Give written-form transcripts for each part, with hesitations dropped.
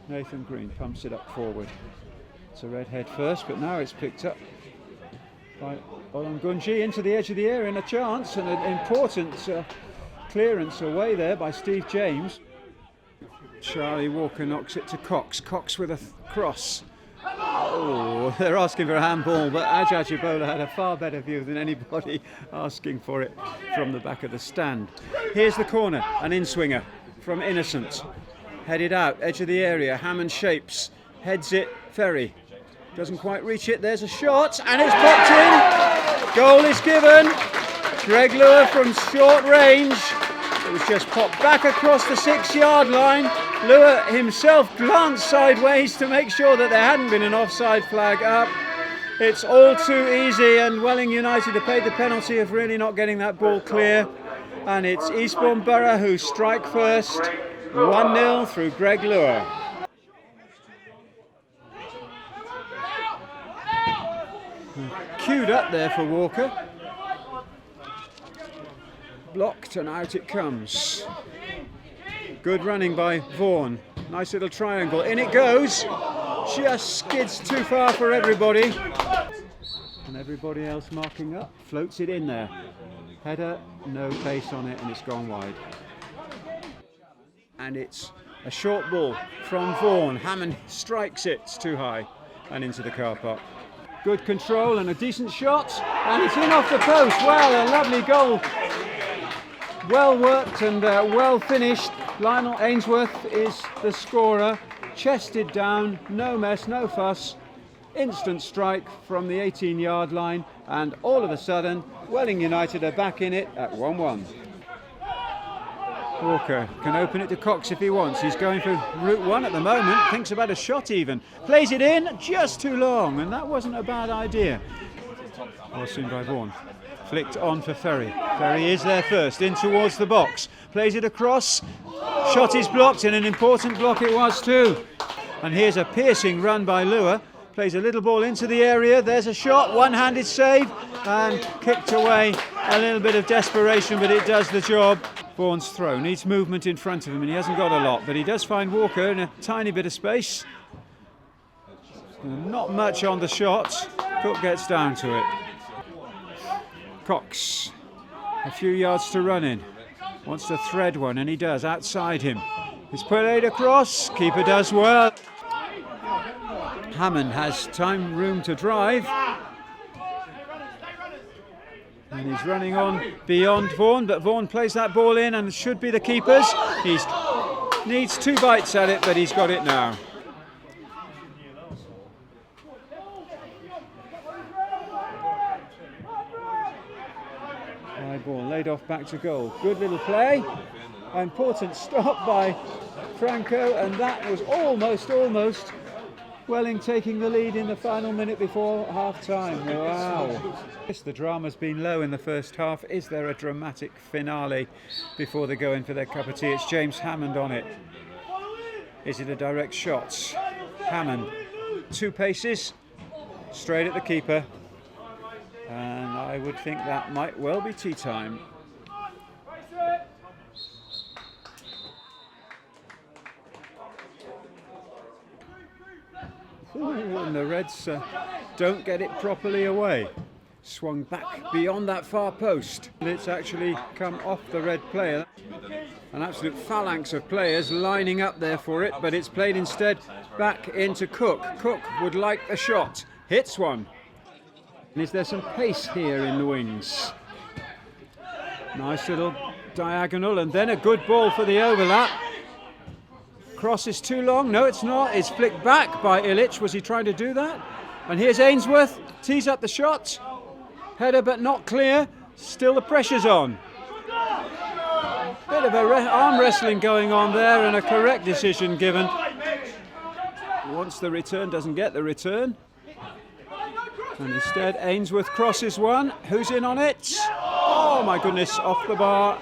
Nathan Green pumps it up forward. It's a red head first, but now it's picked up by Olangunji into the edge of the area, and a chance and an important clearance away there by Steve James. Charlie Walker knocks it to Cox. Cox with a cross. Oh, they're asking for a handball, but Ajay Ebola had a far better view than anybody asking for it from the back of the stand. Here's the corner, an in-swinger from Innocent. Headed out, edge of the area, Hammond shapes, heads it, Ferry. Doesn't quite reach it, there's a shot, and it's popped in! Goal is given. Greg Luer from short range. It was just popped back across the 6-yard line. Luer himself glanced sideways to make sure that there hadn't been an offside flag up. It's all too easy, and Welling United have paid the penalty of really not getting that ball clear. And it's Eastbourne Borough who strike first. 1-0 through Greg Luer. Queued up there for Walker. Blocked, and out it comes. Good running by Vaughan. Nice little triangle. In it goes. Just skids too far for everybody. And everybody else marking up. Floats it in there. Header, no pace on it, and it's gone wide. And it's a short ball from Vaughan. Hammond strikes it, it's too high, and into the car park. Good control and a decent shot, and it's in off the post. Well, a lovely goal. Well worked and well finished. Lionel Ainsworth is the scorer. Chested down, no mess, no fuss. Instant strike from the 18-yard line, and all of a sudden, Welling United are back in it at 1-1. Walker can open it to Cox if he wants. He's going for route one at the moment, thinks about a shot even. Plays it in, just too long, and that wasn't a bad idea. Well seen by Vaughan. Flicked on for Ferry. Ferry is there first, in towards the box. Plays it across. Shot is blocked, and an important block it was too. And here's a piercing run by Luer. Plays a little ball into the area. There's a shot, one-handed save, and kicked away. A little bit of desperation, but it does the job. Vaughan's throw needs movement in front of him, and he hasn't got a lot, but he does find Walker in a tiny bit of space. Not much on the shot. Cook gets down to it. Cox, a few yards to run in. Wants to thread one, and he does, outside him. He's played across, keeper does well. Hammond has room to drive. And he's running on beyond Vaughan, but Vaughan plays that ball in, and it should be the keeper's. He needs 2 bites at it, but he's got it now. High ball laid off back to goal. Good little play. Important stop by Franco, and that was almost Welling taking the lead in the final minute before half-time. Wow. The drama's been low in the first half. Is there a dramatic finale before they go in for their cup of tea? It's James Hammond on it. Is it a direct shot? Hammond, 2 paces, straight at the keeper. And I would think that might well be tea time. Ooh, and the Reds don't get it properly away. Swung back beyond that far post. It's actually come off the Red player. An absolute phalanx of players lining up there for it, but it's played instead back into Cook. Cook would like a shot. Hits one. And is there some pace here in the wings? Nice little diagonal, and then a good ball for the overlap. Cross is too long. No, it's not. It's flicked back by Illich. Was he trying to do that? And here's Ainsworth. Tees up the shot. Header, but not clear. Still the pressure's on. Bit of arm wrestling going on there, and a correct decision given. Wants the return, doesn't get the return. And instead, Ainsworth crosses one. Who's in on it? Oh my goodness, off the bar.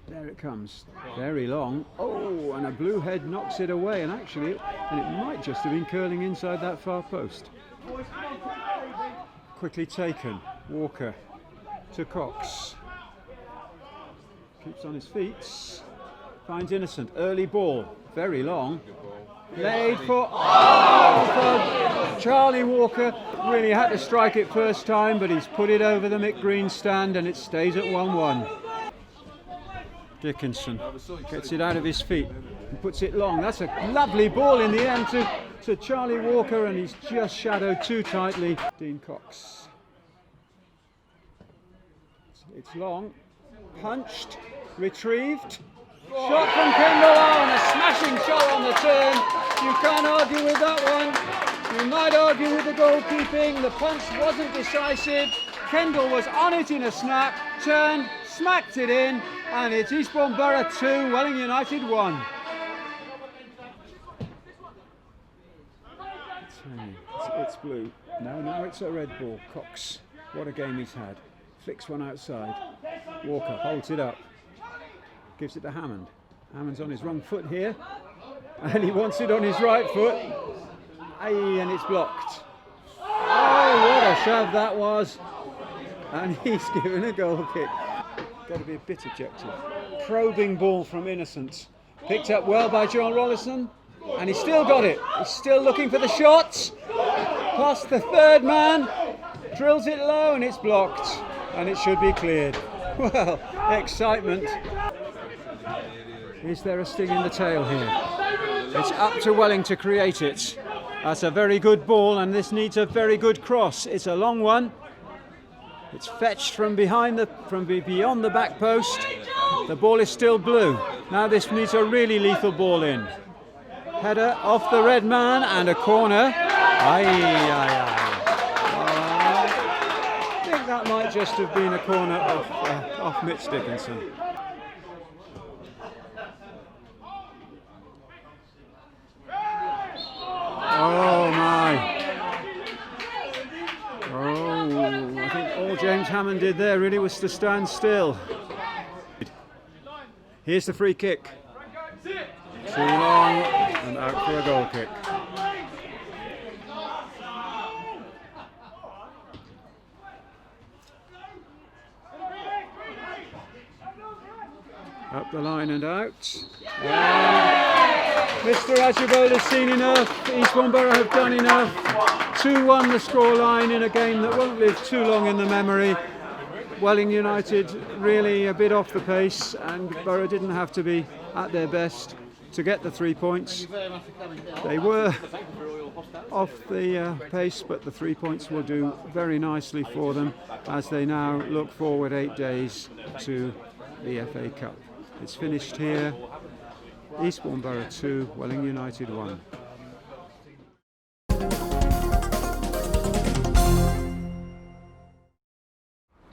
There it comes. Very long. Oh, and a blue head knocks it away, and actually, and it might just have been curling inside that far post. Quickly taken. Walker to Cox. Keeps on his feet. Finds Innocent. Early ball. Very long. Laid for Charlie Walker. Really had to strike it first time, but he's put it over the Mick Green stand, and it stays at 1-1. Dickinson gets it out of his feet and puts it long. That's a lovely ball in the end to Charlie Walker, and he's just shadowed too tightly. Dean Cox. It's long. Punched. Retrieved. Shot from Kendall. Oh, and a smashing shot on the turn. You can't argue with that one. You might argue with the goalkeeping. The punch wasn't decisive. Kendall was on it in a snap, turned, smacked it in, and it's Eastbourne Borough 2, Welling United 1. It's blue. Now it's a red ball. Cox, what a game he's had. Flicks one outside. Walker holds it up. Gives it to Hammond. Hammond's on his wrong foot here, and he wants it on his right foot. Aye, and it's blocked. Oh, what a shove that was. And he's given a goal kick. Got to be a bit objective. Probing ball from Innocent. Picked up well by John Rollison, and he's still got it. He's still looking for the shots. Past the third man. Drills it low, and it's blocked. And it should be cleared. Well, excitement. Is there a sting in the tail here? It's up to Welling to create it. That's a very good ball, and this needs a very good cross. It's a long one. It's fetched from beyond the back post. The ball is still blue. Now this needs a really lethal ball in. Header off the red man and a corner. Aye. I think that might just have been a corner off Mitch Dickinson. Oh my! Oh, I think all James Hammond did there really was to stand still. Here's the free kick. Too long and out for a goal kick. Up the line and out. Mr. Ajibol has seen enough. Eastbourne Borough have done enough. 2-1 the scoreline in a game that won't live too long in the memory. Welling United really a bit off the pace, and Borough didn't have to be at their best to get the 3 points. They were off the pace, but the 3 points will do very nicely for them as they now look forward 8 days to the FA Cup. It's finished here. Eastbourne Borough 2, Welling United 1.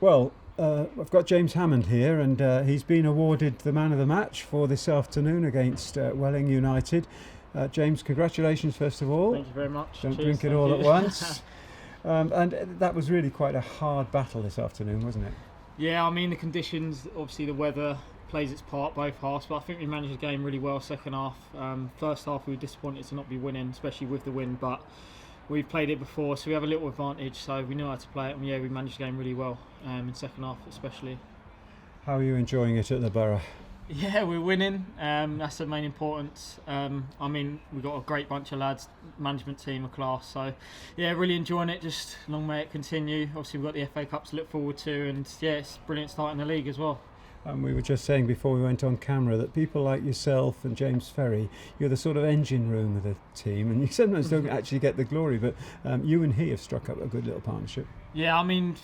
Well, I've got James Hammond here, and he's been awarded the man of the match for this afternoon against Welling United. James, congratulations first of all. Thank you very much. Don't drink it all at once. And that was really quite a hard battle this afternoon, wasn't it? Yeah, I mean the conditions, obviously the weather plays its part both halves, but I think we managed the game really well second half. First half we were disappointed to not be winning, especially with the wind, but we've played it before, so we have a little advantage, so we know how to play it, and yeah, we managed the game really well in second half especially. How are you enjoying it at the Borough? Yeah, we're winning, that's the main importance. I mean, we've got a great bunch of lads, management team of class, so yeah, really enjoying it, just long may it continue. Obviously we've got the FA Cup to look forward to, and yeah, it's a brilliant start in the league as well. And we were just saying before we went on camera that people like yourself and James Ferry, you're the sort of engine room of the team, and you sometimes don't actually get the glory, but you and he have struck up a good little partnership. Yeah, I mean,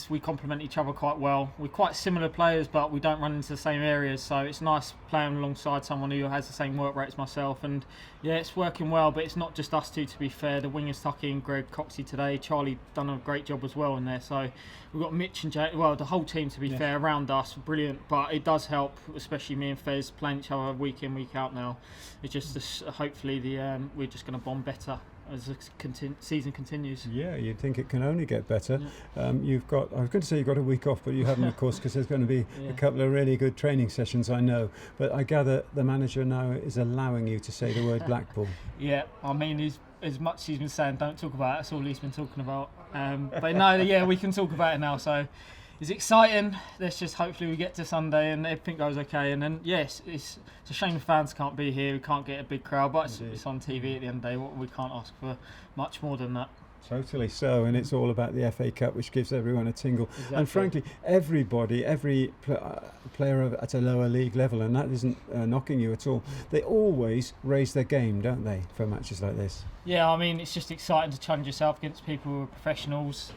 we complement each other quite well. We're quite similar players, but we don't run into the same areas, so it's nice playing alongside someone who has the same work rate as myself, and yeah, it's working well, but it's not just us two, to be fair. The wingers Tucky and Greg Coxey today, Charlie done a great job as well in there, so we've got Mitch and Jay, well, the whole team, to be fair, around us, brilliant, but it does help, especially me and Fez playing each other week in, week out now. It's just hopefully we're just going to bond better as the season continues. Yeah, you'd think it can only get better. Yeah. I was going to say you've got a week off, but you haven't, of course, because there's going to be a couple of really good training sessions, I know. But I gather the manager now is allowing you to say the word Blackpool. Yeah, I mean, as much as he's been saying don't talk about it, that's all he's been talking about. But no, yeah, we can talk about it now, so it's exciting. Let's just hopefully we get to Sunday and everything goes okay. And then, yes, it's a shame the fans can't be here. We can't get a big crowd, but it's on TV at the end of the day. We can't ask for much more than that. Totally so, and it's all about the FA Cup, which gives everyone a tingle. Exactly. And frankly, every player at a lower league level, and that isn't knocking you at all, they always raise their game, don't they, for matches like this? Yeah, I mean, it's just exciting to challenge yourself against people who are professionals.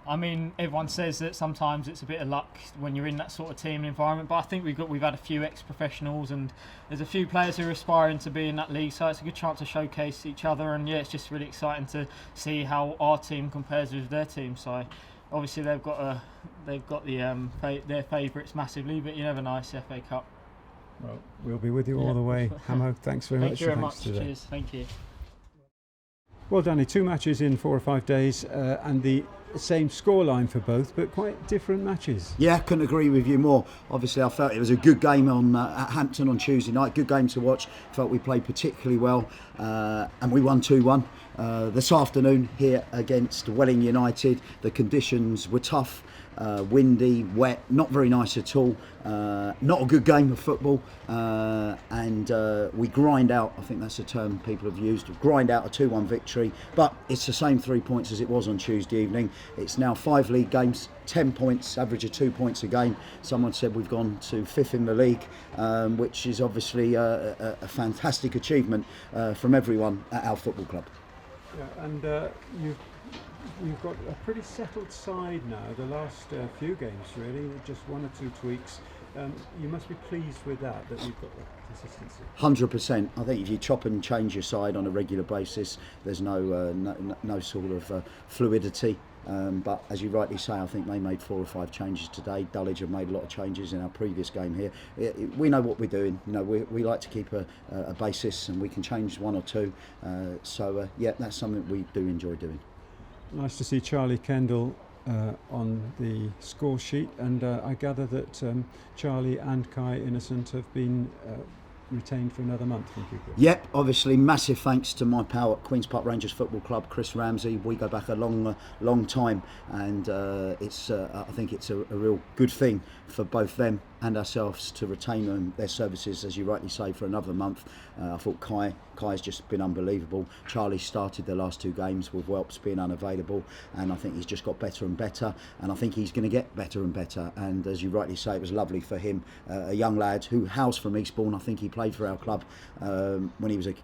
I mean, everyone says that sometimes it's a bit of luck when you're in that sort of team and environment, but I think we've had a few ex-professionals and there's a few players who are aspiring to be in that league, so it's a good chance to showcase each other. And yeah, it's just really exciting to see how our team compares with their team. So obviously they've got their favourites massively, but you never know, it's the FA Cup. Well, we'll be with you all the way. Hamo, thanks very much. Thank you very much. Cheers. Thank you. Well, Danny, 2 matches in 4 or 5 days, and the same scoreline for both, but quite different matches. Yeah, couldn't agree with you more. Obviously, I felt it was a good game at Hampton on Tuesday night. Good game to watch. Felt we played particularly well, and we won 2-1. This afternoon here against Welling United, the conditions were tough. Windy, wet, not very nice at all. Not a good game of football, and we grind out, I think that's a term people have used, grind out a 2-1 victory, but it's the same 3 points as it was on Tuesday evening. It's now 5 league games, 10 points, average of 2 points a game. Someone said we've gone to 5th in the league, which is obviously a fantastic achievement from everyone at our football club. Yeah, and you've got a pretty settled side now, the last few games really, just 1 or 2 tweaks. You must be pleased with that you've got the consistency. 100%. I think if you chop and change your side on a regular basis, there's no sort of fluidity. But as you rightly say, I think they made 4 or 5 changes today. Dulwich have made a lot of changes in our previous game here. We know what we're doing. You know, we like to keep a basis, and we can change 1 or 2. So yeah, that's something we do enjoy doing. Nice to see Charley Kendall on the score sheet, and I gather that Charlie and Kai Innocent have been retained for another month from Cooper. Yep, obviously massive thanks to my pal at Queen's Park Rangers Football Club, Chris Ramsey. We go back a long time, and I think it's a real good thing for both them and ourselves to retain their services, as you rightly say, for another month. I thought Kai's just been unbelievable. Charlie started the last 2 games with Welps being unavailable, and I think he's just got better and better, and I think he's going to get better and better. And as you rightly say, it was lovely for him, a young lad who hails from Eastbourne. I think he played for our club when he was a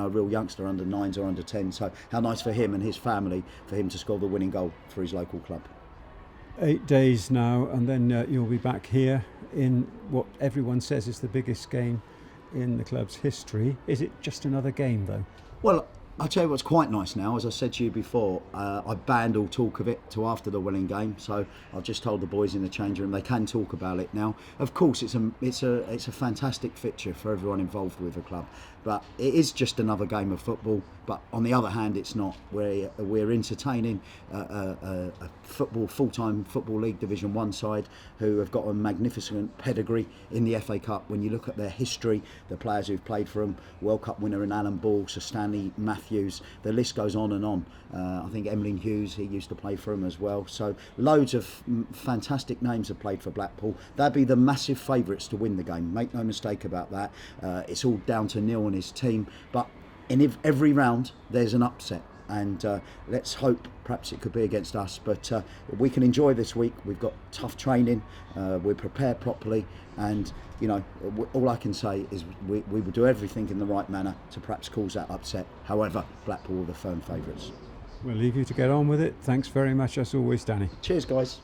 real youngster, under 9s or under 10s. So how nice for him and his family for him to score the winning goal for his local club. 8 days now, and then you'll be back here in what everyone says is the biggest game in the club's history. Is it just another game though? Well, I'll tell you what's quite nice now. As I said to you before, I banned all talk of it till after the Welling game. So I've just told the boys in the change room they can talk about it now. Of course, it's a fantastic fixture for everyone involved with the club, but it is just another game of football. But on the other hand, it's not. We're entertaining a full-time football league Division 1 side who have got a magnificent pedigree in the FA Cup. When you look at their history, the players who've played for them, World Cup winner in Alan Ball, Sir Stanley Matthews, the list goes on and on. I think Emlyn Hughes, he used to play for them as well. So loads of fantastic names have played for Blackpool. They'd be the massive favourites to win the game. Make no mistake about that. It's all down to Neil and his team. But in every round, there's an upset. And let's hope perhaps it could be against us, but we can enjoy this week. We've got tough training, we're prepared properly, and all I can say is we will do everything in the right manner to perhaps cause that upset. However, Blackpool are the firm favourites. We'll leave you to get on with it. Thanks very much as always, Danny. Cheers guys.